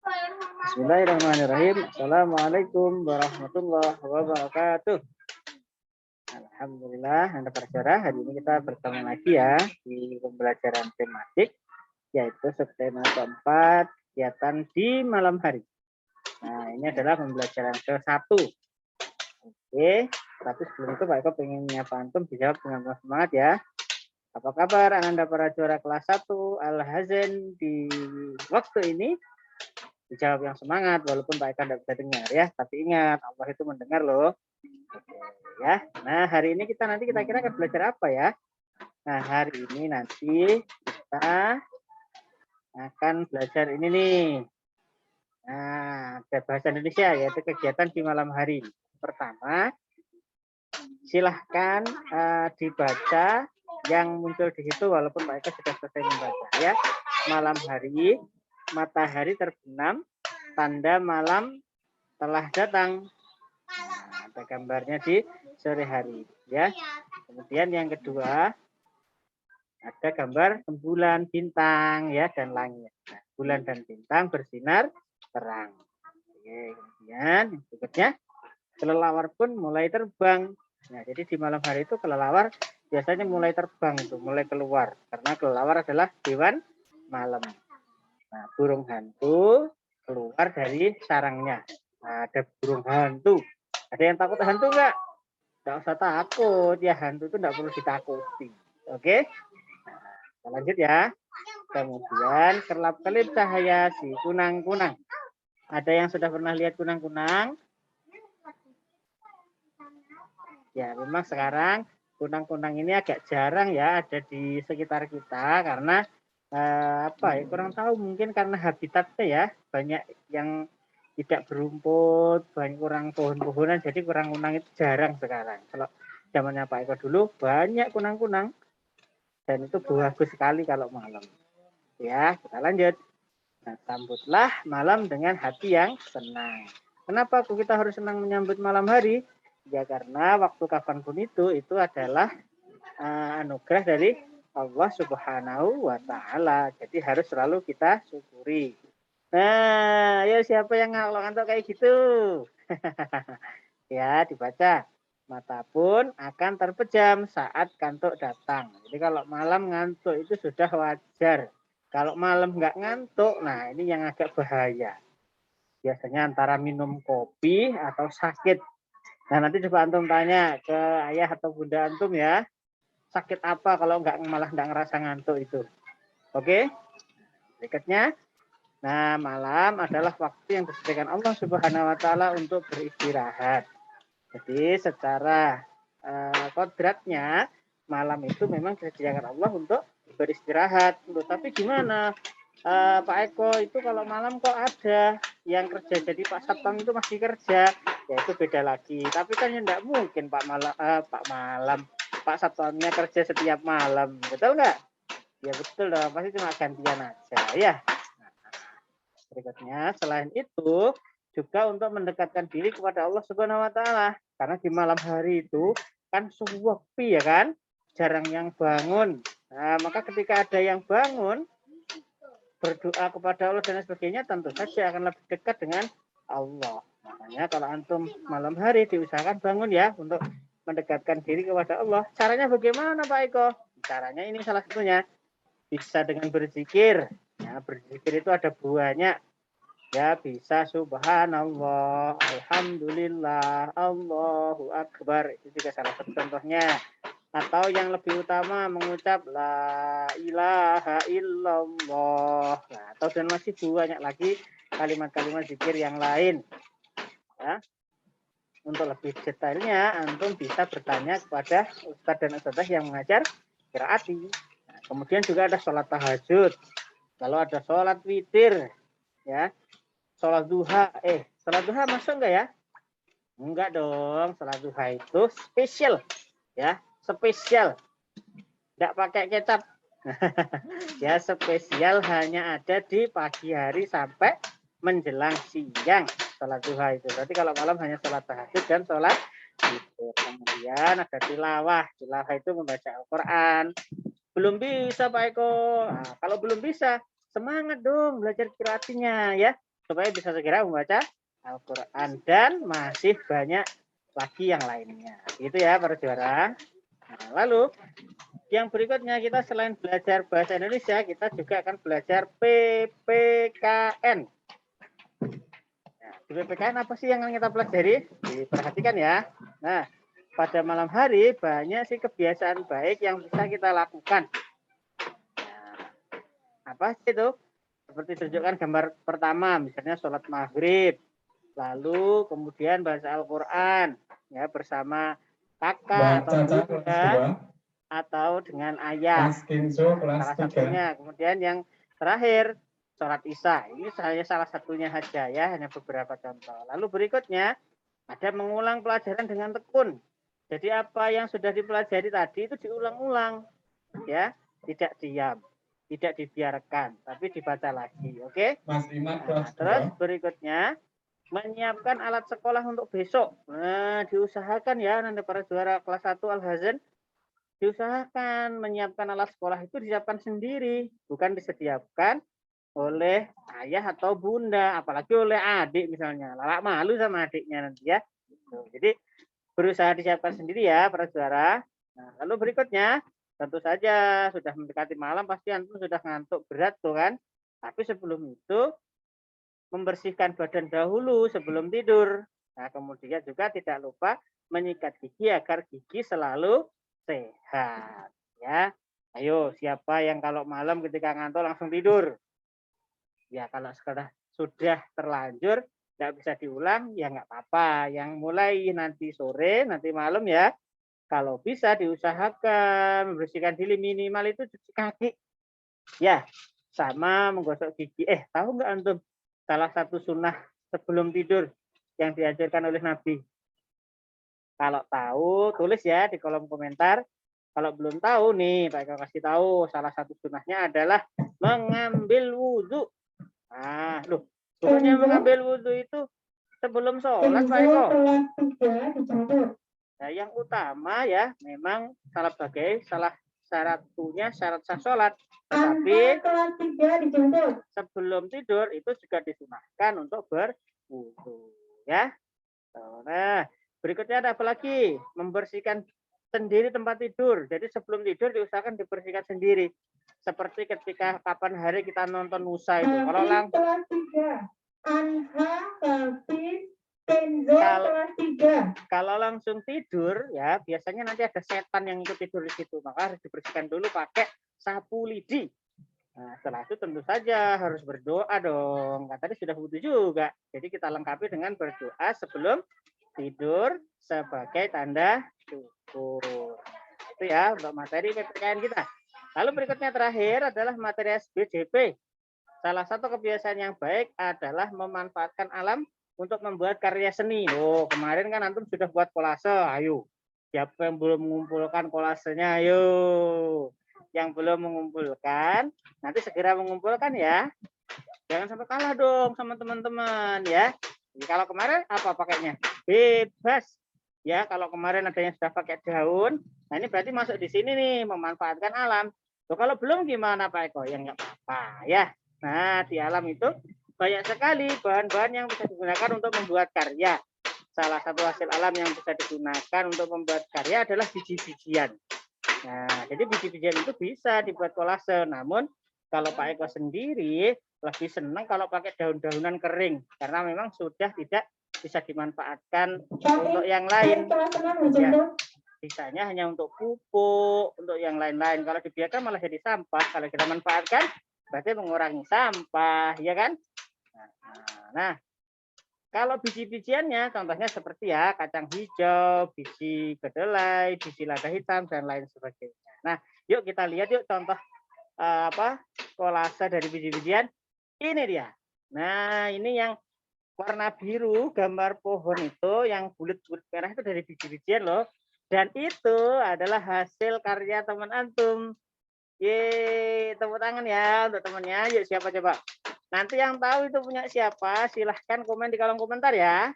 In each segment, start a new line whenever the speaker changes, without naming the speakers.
Bismillahirrahmanirrahim. Assalamualaikum warahmatullahi wabarakatuh. Alhamdulillah, Anda para hari ini kita bertemu lagi ya di pembelajaran tematik, yaitu subtema keempat, kegiatan di malam hari. Nah, ini adalah pembelajaran ke-1. Oke, tapi sebelum itu Pak Eko pengen nyapa antum dijawab dengan semangat ya. Apa kabar Anda para juara kelas 1 Al-Hazen di waktu ini? Dijawab yang semangat, walaupun Pak Eka tidak bisa dengar ya. Tapi ingat, Allah itu mendengar loh. Oke, ya. Nah, hari ini kita kira-kira akan belajar apa ya? Nah, hari ini nanti kita akan belajar ini nih. Nah, ada bahasa Indonesia, yaitu kegiatan di malam hari. Pertama, silahkan dibaca yang muncul di situ, walaupun Pak Eka sudah selesai membaca ya. Malam hari, matahari terbenam, tanda malam telah datang. Nah, ada gambarnya di sore hari ya. Kemudian yang kedua ada gambar rembulan, bintang ya, dan langit. Nah, bulan dan bintang bersinar terang. Oke, kemudian yang berikutnya kelelawar pun mulai terbang. Nah, jadi di malam hari itu kelelawar biasanya mulai terbang, itu mulai keluar, karena kelelawar adalah hewan malam. Nah, burung hantu keluar dari sarangnya. Nah, ada burung hantu. Ada yang takut hantu enggak? Enggak usah takut, ya hantu itu enggak perlu ditakuti. Oke? Nah, kita lanjut ya. Kemudian kerlap-kelip cahaya si kunang-kunang. Ada yang sudah pernah lihat kunang-kunang? Ya, memang sekarang kunang-kunang ini agak jarang ya ada di sekitar kita karena kurang tahu, mungkin karena habitatnya ya banyak yang tidak berumput, banyak kurang pohon-pohonan, jadi kunang-kunang itu jarang sekarang. Kalau zamannya Pak Eko dulu banyak kunang-kunang dan itu bagus sekali kalau malam. Ya, kita lanjut. Nah, sambutlah malam dengan hati yang senang. Kenapa kita harus senang menyambut malam hari? Ya karena waktu kapanpun itu adalah anugerah dari Allah Subhanahu wa Ta'ala. Jadi harus selalu kita syukuri. Nah, ya siapa yang ngantuk kayak gitu? Ya, dibaca. Mata pun akan terpejam saat kantuk datang. Jadi kalau malam ngantuk itu sudah wajar. Kalau malam nggak ngantuk, nah ini yang agak bahaya. Biasanya antara minum kopi atau sakit. Nah, nanti coba antum tanya ke ayah atau bunda antum ya. Sakit apa kalau malah nggak ngerasa ngantuk itu. Oke? Berikutnya, nah malam adalah waktu yang disediakan Allah Subhanahu wa Ta'ala untuk beristirahat. Jadi secara kodratnya malam itu memang disediakan Allah untuk beristirahat. Tapi gimana Pak Eko itu kalau malam kok ada yang kerja, jadi Pak Satpam itu masih kerja, ya itu beda lagi. Tapi kan ya enggak mungkin Pak Satpamnya kerja setiap malam, betul nggak? Ya betul dong, pasti cuma gantian aja ya. Nah, berikutnya selain itu juga untuk mendekatkan diri kepada Allah Subhanahu wa Ta'ala, karena di malam hari itu kan sepi ya kan, jarang yang bangun. Nah, maka ketika ada yang bangun berdoa kepada Allah dan sebagainya, tentu saja akan lebih dekat dengan Allah. Makanya kalau antum malam hari diusahakan bangun ya untuk mendekatkan diri kepada Allah. Caranya bagaimana Pak Eko? Caranya ini salah satunya bisa dengan berzikir. Ya, berzikir itu ada banyak. Ya, bisa subhanallah, alhamdulillah, Allahu akbar. Itu juga salah satu contohnya. Atau yang lebih utama mengucap la ilaha illallah. Nah, atau dan masih banyak lagi kalimat-kalimat zikir yang lain. Ya. Untuk lebih detailnya, antum bisa bertanya kepada ustadz dan ustadzah yang mengajar qiraati. Nah, kemudian juga ada sholat tahajud. Lalu ada sholat witir, ya, sholat duha. Sholat duha masuk enggak ya? Enggak dong. Sholat duha itu spesial, ya, spesial. Enggak pakai kecap. Ya, spesial hanya ada di pagi hari sampai menjelang siang. Sholat duha itu. Berarti kalau malam hanya sholat tahajud dan sholat witir. Kemudian ada tilawah. Tilawah itu membaca Al-Quran. Belum bisa Pak Eko. Nah, kalau belum bisa, semangat dong belajar qiraatinya ya. supaya bisa segera membaca Al-Quran. Dan masih banyak lagi yang lainnya. Gitu ya para juara. Nah, lalu yang berikutnya kita selain belajar bahasa Indonesia, kita juga akan belajar PPKN. Nah, di PPKN apa sih yang akan kita pelajari? Diperhatikan ya. Nah, pada malam hari banyak sih kebiasaan baik yang bisa kita lakukan. Nah, apa sih itu? Seperti tunjukkan gambar pertama, misalnya sholat maghrib, lalu kemudian baca Al-Quran ya bersama kakak atau bunda atau dengan ayah. Salah satunya. Kemudian yang terakhir sholat isya. Ini saya salah satunya saja ya, hanya beberapa contoh. Lalu berikutnya ada mengulang pelajaran dengan tekun. Jadi apa yang sudah dipelajari tadi itu diulang-ulang ya, tidak diam, tidak dibiarkan, tapi dibaca lagi. Oke? Nah, terus berikutnya menyiapkan alat sekolah untuk besok. Nah, diusahakan ya nanti para juara kelas 1 Al-Hazan, diusahakan menyiapkan alat sekolah itu disiapkan sendiri, bukan disediakan oleh ayah atau bunda, apalagi oleh adik misalnya. Lalak malu sama adiknya nanti ya. Jadi berusaha disiapkan sendiri ya para juara. Nah, lalu berikutnya tentu saja sudah mendekati malam pasti antum sudah ngantuk berat tuh kan. Tapi sebelum itu membersihkan badan dahulu sebelum tidur. Nah, kemudian juga tidak lupa menyikat gigi agar gigi selalu sehat ya. Ayo, siapa yang kalau malam ketika ngantuk langsung tidur? Ya, kalau sudah terlanjur nggak bisa diulang ya nggak apa-apa. Yang mulai nanti sore, nanti malam ya, kalau bisa diusahakan membersihkan diri, minimal itu cuci kaki. Ya, sama menggosok gigi. Tahu nggak antum salah satu sunnah sebelum tidur yang diajarkan oleh Nabi? Kalau tahu, tulis ya di kolom komentar. Kalau belum tahu nih, Pak Eko kasih tahu. Salah satu sunnahnya adalah mengambil wudhu. Nah, loh, bukannya mengambil wudhu itu sebelum sholat, Pak Eko? Nah, yang utama ya, memang salah syaratnya syarat sah sholat. Tetapi sebelum tidur itu juga disunahkan untuk berwudhu ya. Nah, berikutnya ada apa lagi? Membersihkan sendiri tempat tidur. Jadi sebelum tidur diusahakan dibersihkan sendiri. Seperti ketika kapan hari kita nonton Nusa itu. Kalau langsung tidur ya biasanya nanti ada setan yang ikut tidur di situ. Maka harus dibersihkan dulu pakai sapu lidi. Nah, setelah itu tentu saja harus berdoa dong. Kan tadi sudah wudhu juga. Jadi kita lengkapi dengan berdoa sebelum tidur sebagai tanda syukur. Itu ya untuk materi PPKN kita. Lalu berikutnya terakhir adalah materi SBJP. Salah satu kebiasaan yang baik adalah memanfaatkan alam untuk membuat karya seni. Oh, kemarin kan antum sudah buat kolase. Ayo. Siapa yang belum mengumpulkan kolasenya? Ayo. Yang belum mengumpulkan, nanti segera mengumpulkan ya. Jangan sampai kalah dong sama teman-teman ya. Jadi kalau kemarin apa pakainya? Bebas. Ya, kalau kemarin ada yang sudah pakai daun, nah ini berarti masuk di sini nih, memanfaatkan alam. Loh, kalau belum gimana Pak Eko? Ya nggak apa-apa ya. Nah, di alam itu banyak sekali bahan-bahan yang bisa digunakan untuk membuat karya. Salah satu hasil alam yang bisa digunakan untuk membuat karya adalah biji-bijian. Nah, jadi biji-bijian itu bisa dibuat kolase. Namun kalau Pak Eko sendiri lebih senang kalau pakai daun-daunan kering karena memang sudah tidak bisa dimanfaatkan untuk yang lain. Ya, sisanya hanya untuk pupuk, untuk yang lain-lain. Kalau dibiarkan malah jadi sampah. Kalau kita manfaatkan berarti mengurangi sampah, ya kan? Nah, kalau biji-bijiannya contohnya seperti ya kacang hijau, biji kedelai, biji lada hitam dan lain sebagainya. Nah, yuk kita lihat yuk contoh kolase dari biji-bijian. Ini dia. Nah, ini yang warna biru gambar pohon itu yang bulat-bulat merah itu dari biji-bijian loh. Dan itu adalah hasil karya teman antum. Yeay, tepuk tangan ya untuk temannya. Yuk siapa coba? Nanti yang tahu itu punya siapa, silahkan komen di kolom komentar ya.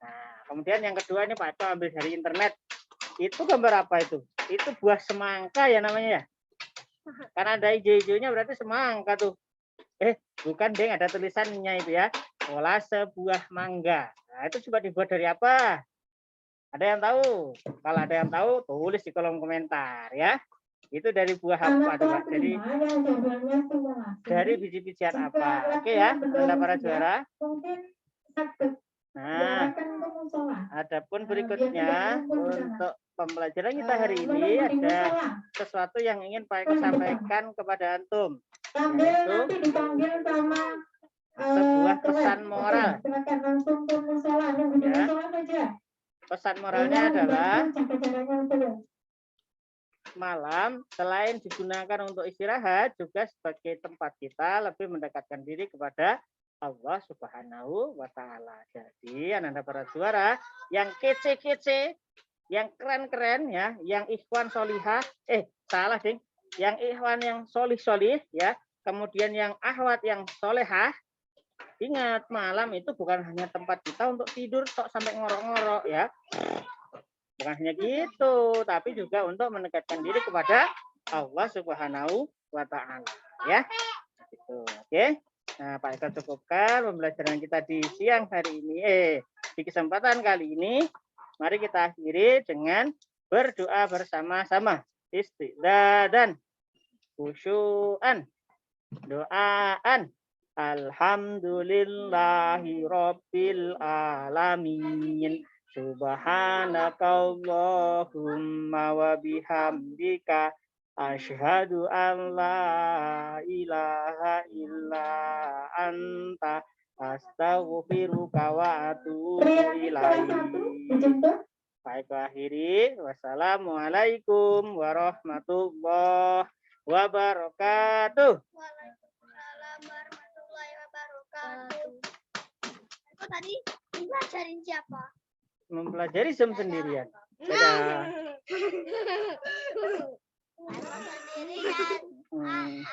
Nah, kemudian yang kedua ini Pak Eko ambil dari internet. Itu gambar apa itu? Itu buah semangka ya namanya ya. Karena ada hijau-hijaunya berarti semangka tuh. Bukan deng, ada tulisannya itu ya. kolase buah mangga. Nah, itu coba dibuat dari apa? Ada yang tahu? Kalau ada yang tahu, tulis di kolom komentar ya. Itu dari buah apa coba? Dari biji-bijian apa? Oke ya, Anda para juara. Nah, adapun berikutnya untuk pembelajaran kita hari ini ada sesuatu yang ingin Pak Eko sampaikan kepada antum, yaitu sebuah pesan moral. Ya. Pesan moralnya adalah malam selain digunakan untuk istirahat juga sebagai tempat kita lebih mendekatkan diri kepada Allah Subhanahu wa taala. Jadi Anda para juara yang kece-kece, yang keren-keren ya, yang ikhwan solihah, salah ding, yang ikhwan yang solih-solih ya, kemudian yang ahwat yang solehah. Ingat, malam itu bukan hanya tempat kita untuk tidur tok sampai ngorok-ngorok ya. Bukan hanya gitu, tapi juga untuk mendekatkan diri kepada Allah Subhanahu wa taala ya. Gitu. Oke. Nah, Pak Eko cukupkan pembelajaran kita di siang hari ini. Di kesempatan kali ini, mari kita akhiri dengan berdoa bersama-sama. Istighdadan, khusyu'an, doaan. Alhamdulillahi Rabbil Alamin. Subhanakallahumma wa bihamdika asyhadu an la ilaha illa anta astaghfiruka wa atubu ilaik. Baik, akhiri. Wassalamualaikum warahmatullahi wabarakatuh.
Waalaikumsalam warahmatullahi wabarakatuh. Kok tadi mempelajarin siapa?
Mempelajari Zoom sendirian. Dadah.
Sendirian.